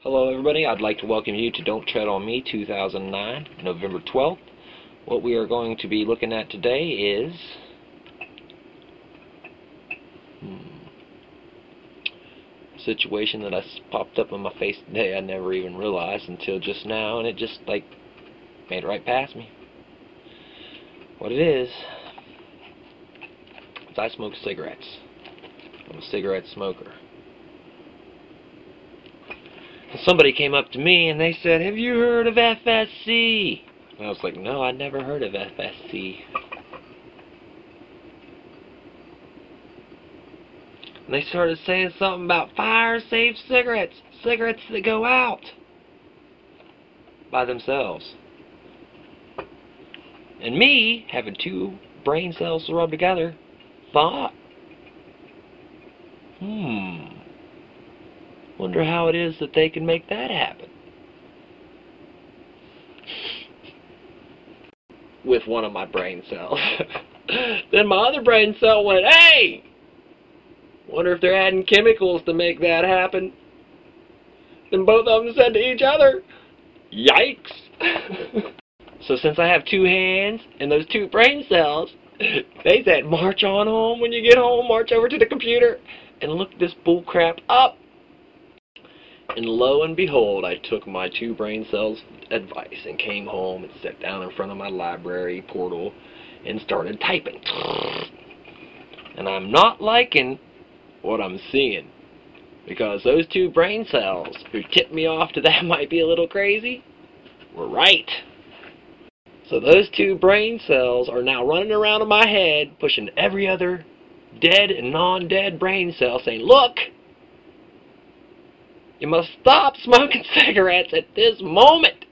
Hello everybody, I'd like to welcome you to Don't Tread on Me 2009, November 12th. What we are going to be looking at today is a situation that popped up on my face today I never even realized until just now, and it just made it right past me. What it is I smoke cigarettes. I'm a cigarette smoker. Somebody came up to me and they said, "Have you heard of FSC?" And I was like, "No, I never heard of FSC." And they started saying something about fire-safe cigarettes, cigarettes that go out by themselves. And me, having two brain cells to rub together, thought, wonder how it is that they can make that happen. With one of my brain cells. Then my other brain cell went, "Hey! Wonder if they're adding chemicals to make that happen." Then both of them said to each other, "Yikes!" So since I have two hands and those two brain cells, they said, "March on home. When you get home, march over to the computer and look this bull crap up." And lo and behold, I took my two brain cells' advice and came home and sat down in front of my library portal and started typing. And I'm not liking what I'm seeing, because those two brain cells who tipped me off to that might be a little crazy were right. So those two brain cells are now running around in my head, pushing every other dead and non-dead brain cell, saying, "Look! You must stop smoking cigarettes at this moment,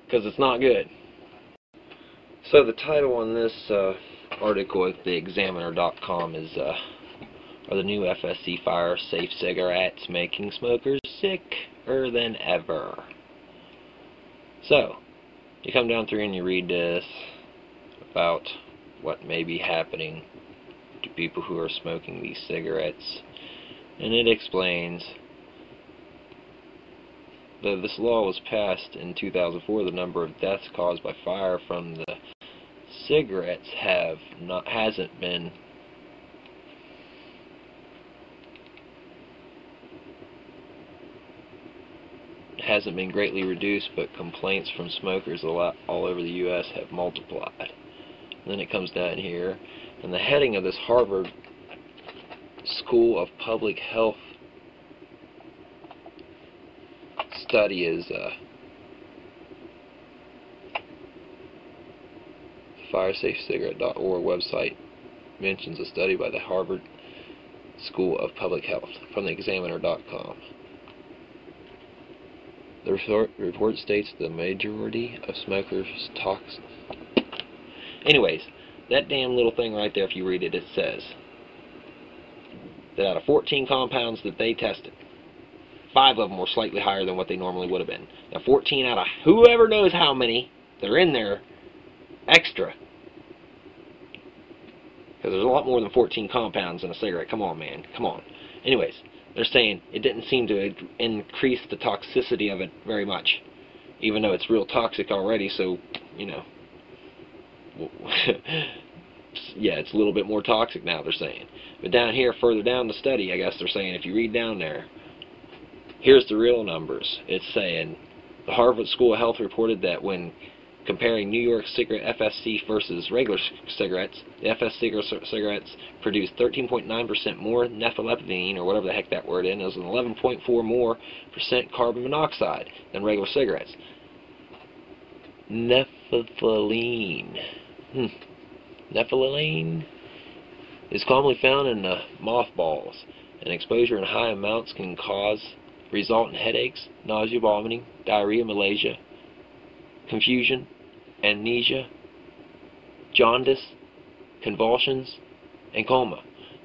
because it's not good." So the title on this article at theexaminer.com is, "Are the new FSC fire-safe cigarettes making smokers sicker than ever?" So, you come down through and you read this about what may be happening to people who are smoking these cigarettes. And it explains that this law was passed in 2004. The number of deaths caused by fire from the cigarettes hasn't been greatly reduced, but complaints from smokers all over the U.S. have multiplied. And then it comes down here, and the heading of this Harvard School of Public Health study is firesafecigarette.org website mentions a study by the Harvard School of Public Health from theexaminer.com. The report states the majority of smokers toxic. Anyways, that damn little thing right there, if you read it, it says that out of 14 compounds that they tested, 5 of them were slightly higher than what they normally would have been. Now 14 out of whoever knows how many that are in there extra. Because there's a lot more than 14 compounds in a cigarette. Come on, man. Come on. Anyways, they're saying it didn't seem to increase the toxicity of it very much. Even though it's real toxic already, so, you know. Yeah, it's a little bit more toxic now, they're saying. But down here, further down the study, I guess they're saying, if you read down there, here's the real numbers. It's saying, the Harvard School of Health reported that when comparing New York cigarette FSC versus regular cigarettes, the FSC cigarettes produced 13.9% more nephthalene, or whatever the heck that word is, and it was an 11.4% more carbon monoxide than regular cigarettes. Nephthalene. Nephthalene is commonly found in mothballs, and exposure in high amounts can result in headaches, nausea, vomiting, diarrhea, malaise, confusion, amnesia, jaundice, convulsions, and coma.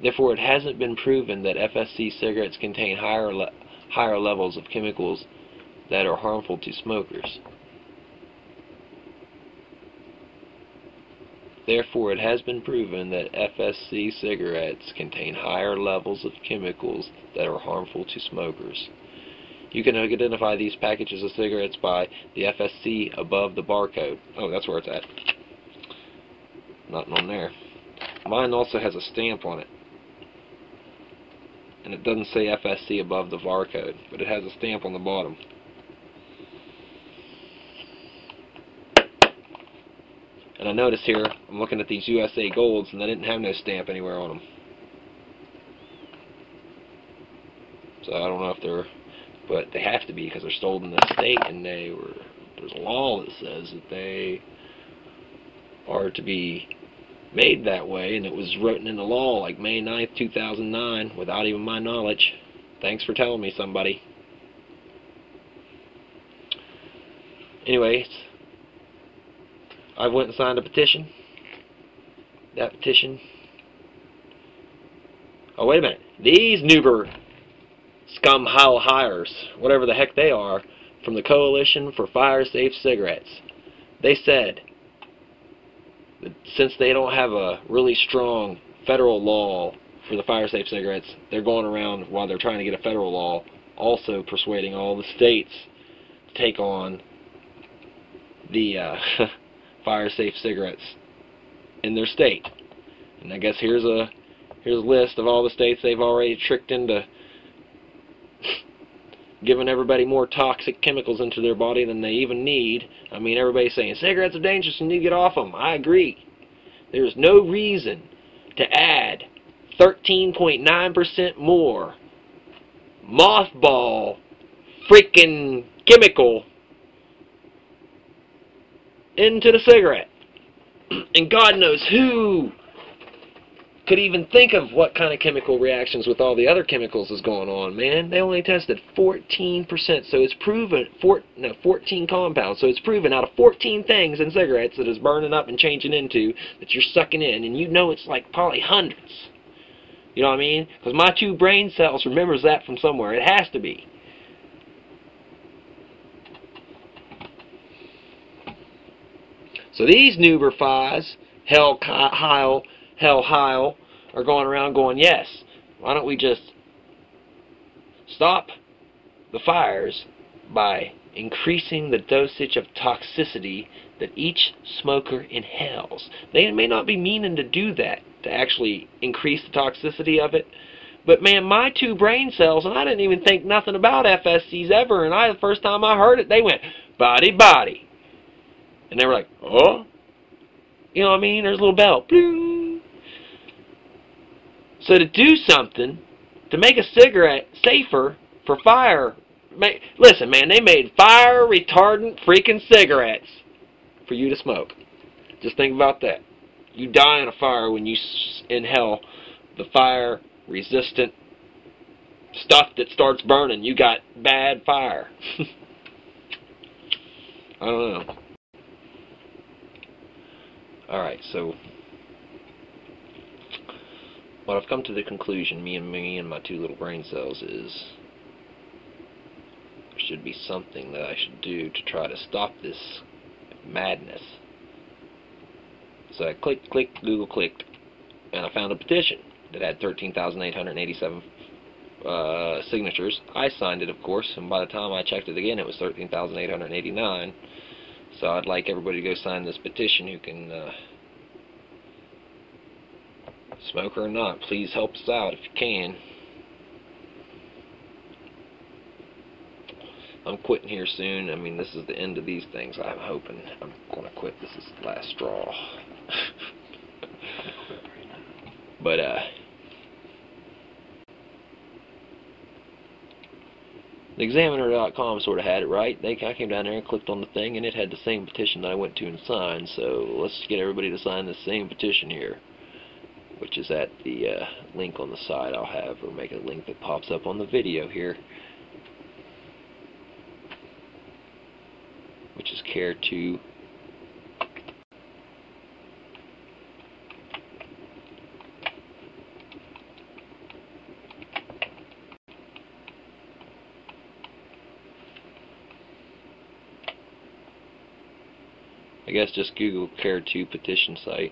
Therefore, it hasn't been proven that FSC cigarettes contain higher levels of chemicals that are harmful to smokers. Therefore, it has been proven that FSC cigarettes contain higher levels of chemicals that are harmful to smokers. You can identify these packages of cigarettes by the FSC above the barcode. Oh, that's where it's at. Nothing on there. Mine also has a stamp on it. And it doesn't say FSC above the barcode, but it has a stamp on the bottom. And I notice here, I'm looking at these USA Golds, and they didn't have no stamp anywhere on them. So I don't know if they're, but they have to be because they're sold in the state, and there's a law that says that they are to be made that way, and it was written in the law like May 9th, 2009, without even my knowledge. Thanks for telling me, somebody. Anyways, I went and signed a petition. That petition. Oh, wait a minute. These Nuber scum hires, whatever the heck they are, from the Coalition for Fire Safe Cigarettes, they said that since they don't have a really strong federal law for the fire safe cigarettes, they're going around while they're trying to get a federal law, also persuading all the states to take on the fire safe cigarettes in their state. And I guess here's a list of all the states they've already tricked into giving everybody more toxic chemicals into their body than they even need. I mean, everybody's saying cigarettes are dangerous and you need to get off them. I agree. There's no reason to add 13.9% more mothball freaking chemical into the cigarette. And God knows who could even think of what kind of chemical reactions with all the other chemicals is going on, man. They only tested 14%, so it's proven, 14 compounds, so it's proven out of 14 things in cigarettes that is burning up and changing into, that you're sucking in, and you know it's like probably hundreds. You know what I mean? Because my 2 brain cells remembers that from somewhere. It has to be. So these Nuber-Fies, Hell Heil, are going around going, yes, why don't we just stop the fires by increasing the dosage of toxicity that each smoker inhales. They may not be meaning to do that, to actually increase the toxicity of it, but man, my 2 brain cells, and I didn't even think nothing about FSCs ever, and the first time I heard it, they went, body. And they were like, oh? You know what I mean? There's a little bell. Bling. So to do something, to make a cigarette safer for fire, listen, man, they made fire retardant freaking cigarettes for you to smoke. Just think about that. You die in a fire when you inhale the fire resistant stuff that starts burning. You got bad fire. I don't know. Alright, so what I've come to the conclusion, me and my 2 little brain cells, is there should be something that I should do to try to stop this madness. So I clicked, Google clicked, and I found a petition that had 13,887 signatures. I signed it, of course, and by the time I checked it again, it was 13,889. So I'd like everybody to go sign this petition who can, smoker or not. Please help us out if you can. I'm quitting here soon. I mean, this is the end of these things. I'm hoping. I'm going to quit. This is the last straw. But, the Examiner.com sort of had it right. I came down there and clicked on the thing, and it had the same petition that I went to and signed. So let's get everybody to sign this same petition here, which is at the link on the side I'll have, or make a link that pops up on the video here, which is CARE2. I guess just Google CARE2 petition site.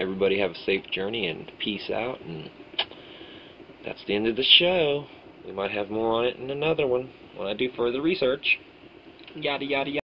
everybody have a safe journey and peace out. And that's the end of the show. We might have more on it in another one when I do further research. Yada yada yada.